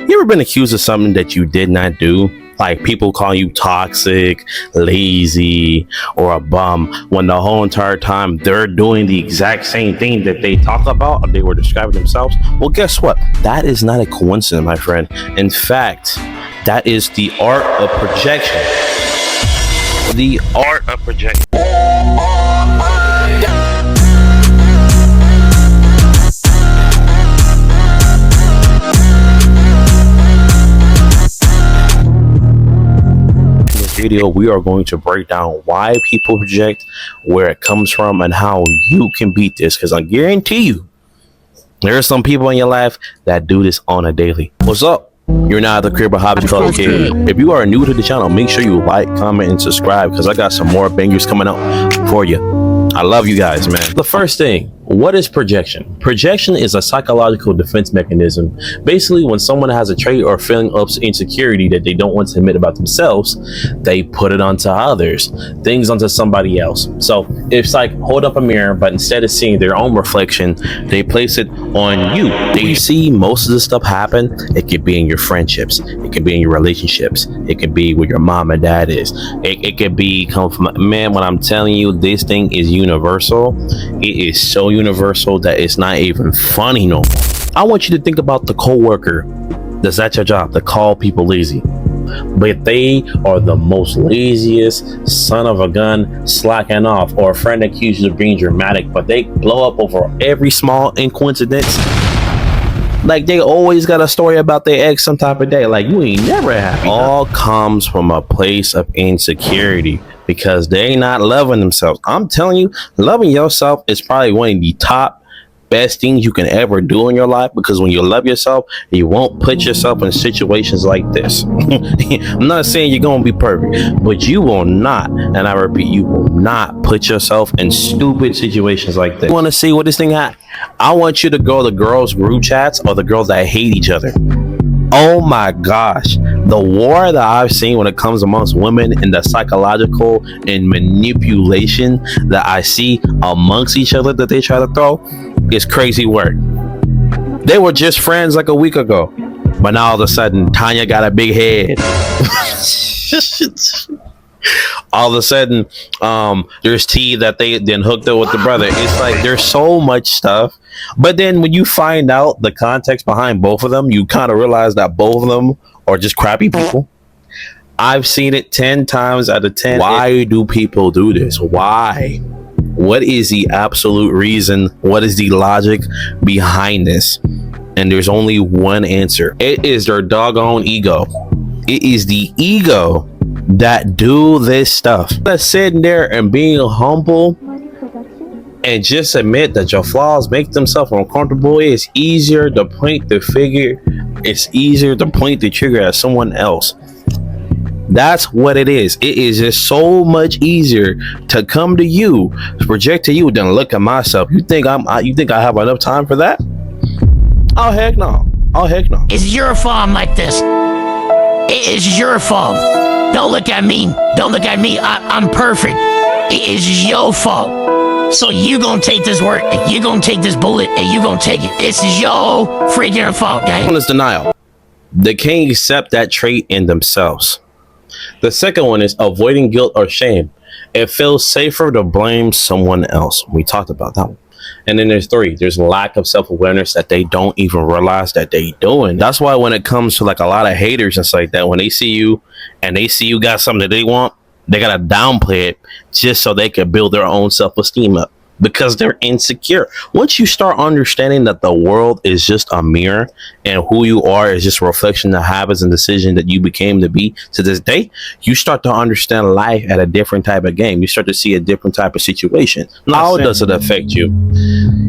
You ever been accused of something that you did not do? Like people call you toxic, lazy, or a bum when the whole entire time they're doing the exact same thing that they talk about or they were describing themselves? Well, guess what? That is not a coincidence, my friend. In fact, that is the art of projection. The art of projection. Video, we are going to break down why people project, where it comes from, and how you can beat this, because I guarantee you there are some people in your life that do this on a daily. What's up? You're not at the crib or hobby fellow kid. If you are new to the channel, make sure you like, comment, and subscribe, because I got some more bangers coming out for you. I love you guys, man. The first thing, what is projection? Projection is a psychological defense mechanism. Basically, when someone has a trait or feeling of insecurity that they don't want to admit about themselves, they put it onto others, things onto somebody else. So it's like hold up a mirror, but instead of seeing their own reflection, they place it on you. They see most of this stuff happen. It could be in your friendships. It could be in your relationships. It could be where your mom and dad is. It could be come from, man, when I'm telling you, this thing is universal. It is so universal that it's not even funny no more. I want you to think about the coworker that's at your job that call people lazy, but they are the most laziest son of a gun, slacking off, or a friend accused you of being dramatic, but they blow up over every small coincidence. Like they always got a story about their ex some type of day. Like you ain't never happy. All comes from a place of insecurity because they not loving themselves. I'm telling you, loving yourself is probably one of the top best things you can ever do in your life, because when you love yourself, you won't put yourself in situations like this. I'm not saying you're gonna be perfect, but you will not, and I repeat, you will not put yourself in stupid situations like this. You want to see what this thing had? I want you to go to girls group chats or the girls that hate each other. Oh my gosh, the war that I've seen when it comes amongst women and the psychological and manipulation that I see amongst each other that they try to throw is crazy work. They were just friends like a week ago, but now all of a sudden Tanya got a big head. All of a sudden there's T that they then hooked up with the brother. It's like there's so much stuff, but then when you find out the context behind both of them, you kind of realize that both of them are just crappy people. I've seen it 10 times out of 10. Why do people do this? Why? What is the absolute reason? What is the logic behind this? And there's only one answer. It is their doggone ego. It is the ego that do this stuff. That's sitting there and being humble and just admit that your flaws make themselves uncomfortable. It's easier to point the figure. It's easier to point the trigger at someone else. That's what it is. It is just so much easier to come to you, to project to you, than look at myself. You think you think I have enough time for that? Oh heck no. Oh heck no. It's your fault I'm like this. It is your fault. Don't look at me. Don't look at me. I'm perfect. It is your fault. So you gonna take this work, and you gonna take this bullet, and you gonna take it. It's your freaking fault, guys. One is denial. They can't accept that trait in themselves. The second one is avoiding guilt or shame. It feels safer to blame someone else. We talked about that one. And then there's 3. There's lack of self-awareness that they don't even realize that they doing. That's why when it comes to like a lot of haters and stuff like that, when they see you and they see you got something that they want, they gotta downplay it just so they can build their own self-esteem up, because they're insecure. Once you start understanding that the world is just a mirror and who you are is just a reflection of habits and decisions that you became to be to this day, you start to understand life at a different type of game. You start to see a different type of situation. How does it affect you?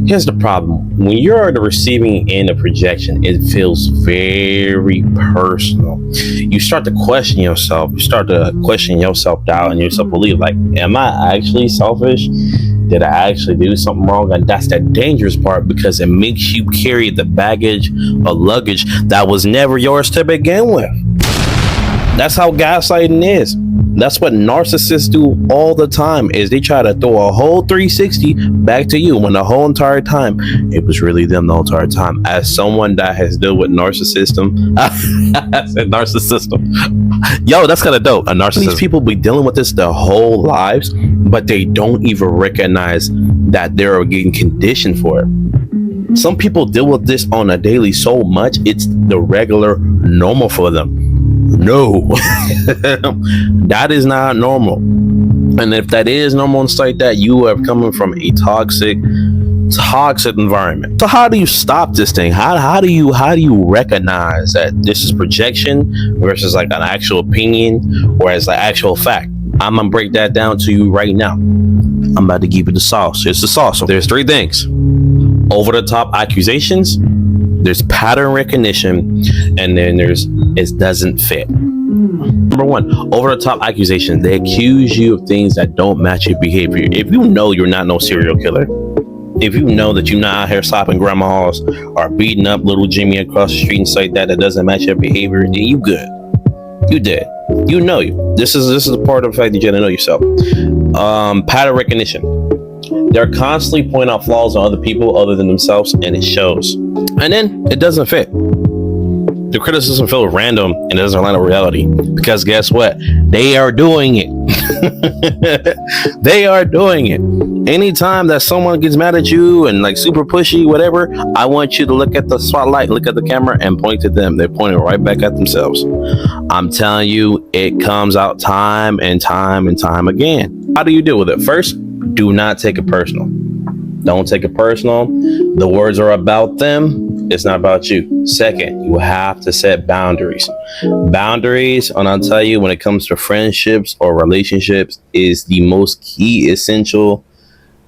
Here's the problem. When you're the receiving end of projection, it feels very personal. You start to question yourself. You start to question your self-doubt and your self-belief. Like, am I actually selfish? Did I actually do something wrong? And that's the dangerous part, because it makes you carry the baggage or luggage that was never yours to begin with. That's how gaslighting is. That's what narcissists do all the time, is they try to throw a whole 360 back to you when the whole entire time it was really them the whole entire time. As someone that has dealt with narcissism, I said narcissism. Yo, that's kind of dope. A narcissist. These people be dealing with this their whole lives, but they don't even recognize that they're getting conditioned for it. Some people deal with this on a daily so much, it's the regular normal for them. No, that is not normal. And if that is normal and stuff like that, you are coming from a toxic environment. So how do you stop this thing? How do you recognize that this is projection versus like an actual opinion or as an actual fact? I'm gonna break that down to you right now. I'm about to give you the sauce. It's the sauce. So there's three things: over the top accusations, there's pattern recognition, and then there's it doesn't fit. Number one, over the top accusation. They accuse you of things that don't match your behavior. If you know you're not no serial killer, if you know that you're not out here slapping grandmas or beating up little Jimmy across the street and stuff like that, that doesn't match your behavior, then you good. You dead. You know you. This is a part of the fact that you gotta know yourself. Pattern recognition. They're constantly pointing out flaws on other people other than themselves, and it shows. And then it doesn't fit. The criticism feels random and it doesn't align with reality, because guess what? They are doing it. They are doing it. Anytime that someone gets mad at you and like super pushy, whatever, I want you to look at the spotlight, look at the camera, and point to them. They're pointing right back at themselves. I'm telling you, it comes out time and time and time again. How do you deal with it? First, do not take it personal. Don't take it personal. The words are about them. It's not about you. Second, you have to set boundaries. Boundaries, and I'll tell you, when it comes to friendships or relationships, is the most key, essential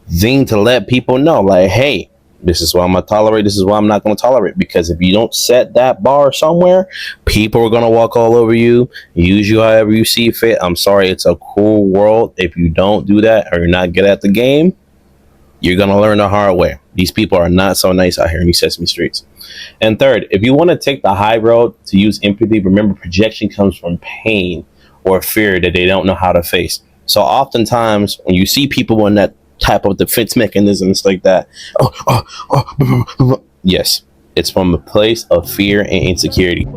thing to let people know. Like, hey, this is what I'm going to tolerate. This is what I'm not going to tolerate. Because if you don't set that bar somewhere, people are going to walk all over you, use you however you see fit. I'm sorry, it's a cool world. If you don't do that or you're not good at the game, you're going to learn the hard way. These people are not so nice out here in these Sesame Streets. And third, if you want to take the high road to use empathy, remember projection comes from pain or fear that they don't know how to face. So oftentimes when you see people in that type of defense mechanisms like that, yes, it's from a place of fear and insecurity.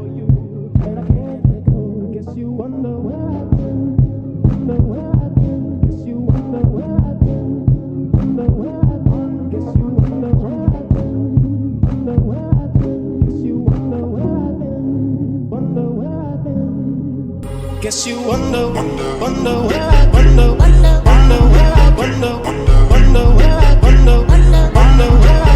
Guess you wonder where I wonder where I wonder where I wonder where I wonder where I wonder where I